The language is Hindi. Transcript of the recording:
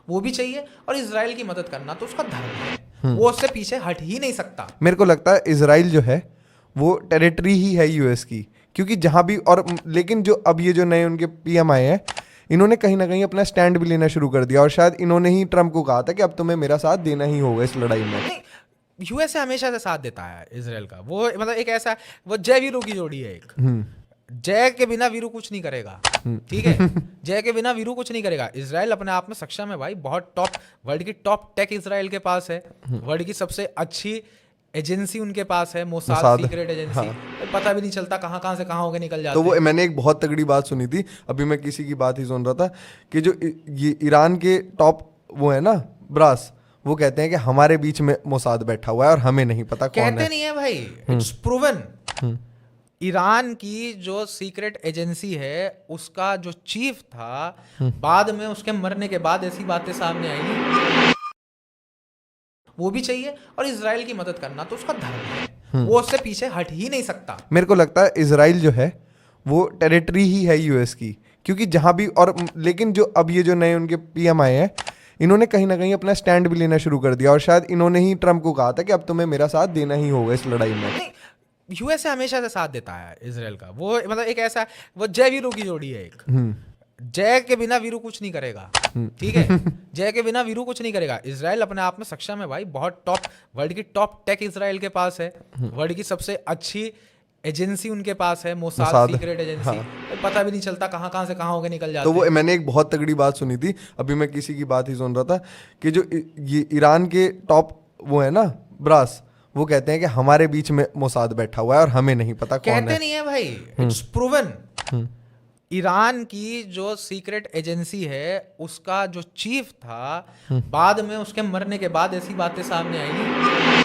वो भी चाहिए, और इसराइल की मदद करना तो उसका धर्म है, वो उससे पीछे हट ही नहीं सकता। मेरे को लगता है इसराइल जो है वो टेरिटरी ही है यूएस की, क्योंकि जहां भी और लेकिन जो अब ये जो नए उनके पीएम आए हैं, इन्होंने कहीं ना कहीं अपना स्टैंड भी लेना शुरू कर दिया, और शायद इन्होंने ही ट्रम्प को कहा था कि अब तुम्हें मेरा साथ देना ही होगा इस लड़ाई में। नहीं, यूएसए हमेशा से साथ देता है इसराइल का। वो मतलब एक ऐसा, वो जय वीरू की जोड़ी है एक। जय के बिना वीरू कुछ नहीं करेगा, ठीक है। जय के बिना वीरू कुछ नहीं करेगा। इसराइल अपने आप में सक्षम है भाई, बहुत टॉप, वर्ल्ड की टॉप टेक इसराइल के पास है, वर्ल्ड की सबसे अच्छी एजेंसी उनके पास है, मोसाद मोसाद, सीक्रेट एजेंसी। हाँ। पता भी नहीं चलता कहाँ कहाँ से कहाँ होके निकल जाते तो वो हैं। मैंने एक बहुत तगड़ी बात सुनी थी, अभी मैं किसी की बात ही सुन रहा था कि जो ये ईरान के टॉप वो है ना ब्रास, वो कहते हैं कि हमारे बीच में मोसाद बैठा हुआ है और हमें नहीं पता कौन कहते है। नहीं है भाई, इट्स प्रूवन। ईरान की जो सीक्रेट एजेंसी है उसका जो चीफ था, बाद में उसके मरने के बाद ऐसी बातें सामने आई, वो भी चाहिए, और इसराइल की मदद करना तो उसका धर्म है, वो उससे पीछे हट ही नहीं सकता। मेरे को लगता है इसराइल जो है वो टेरिटरी ही है यूएस की, क्योंकि जहां भी और लेकिन जो अब ये जो नए उनके पीएम आए हैं, इन्होंने कहीं ना कहीं अपना स्टैंड भी लेना शुरू कर दिया, और शायद इन्होंने ही ट्रम्प को कहा था कि अब तुम्हें मेरा साथ देना ही होगा इस लड़ाई में। नहीं, यूएसए हमेशा से साथ देता है इसराइल का। वो मतलब एक ऐसा, वो जय वीरू की जोड़ी है एक। जय के बिना वीरू कुछ नहीं करेगा, ठीक है। जय के बिना वीरू कुछ नहीं करेगा। इसराइल अपने आप में सक्षम है भाई, बहुत टॉप, वर्ल्ड की टॉप टेक इसराइल के पास है, वर्ल्ड की सबसे अच्छी एजेंसी उनके पास है, मोसाद मोसाद, सीक्रेट एजेंसी। हाँ। पता भी नहीं चलता कहाँ कहाँ से कहाँ होके निकल जाते तो वो हैं। मैंने एक बहुत तगड़ी बात सुनी थी, अभी मैं किसी की बात ही सुन रहा था कि जो ये ईरान के टॉप वो है ना ब्रास, वो कहते हैं कि हमारे बीच में मोसाद बैठा हुआ है और हमें नहीं पता कौन कहते है। नहीं है भाई, इट्स प्रूवन। ईरान की जो सीक्रेट एजेंसी है उसका जो चीफ था, बाद में उसके मरने के बाद ऐसी बातें सामने आई,